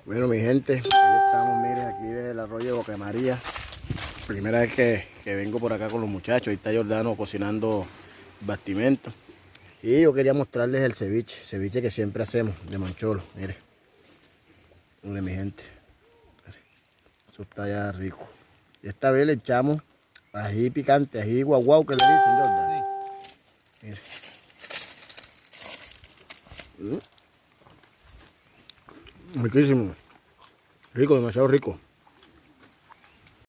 Bueno, mi gente, aquí estamos, miren, aquí desde el arroyo de Boca María. Primera vez que vengo por acá con los muchachos. Ahí está Jordano cocinando bastimento. Y yo quería mostrarles el ceviche que siempre hacemos de mancholo. Miren, miren mi gente. Miren, eso está ya rico. Y esta vez le echamos ají picante, ají guau que le dicen, Jordan. Miren. Riquísimo. Rico, demasiado rico.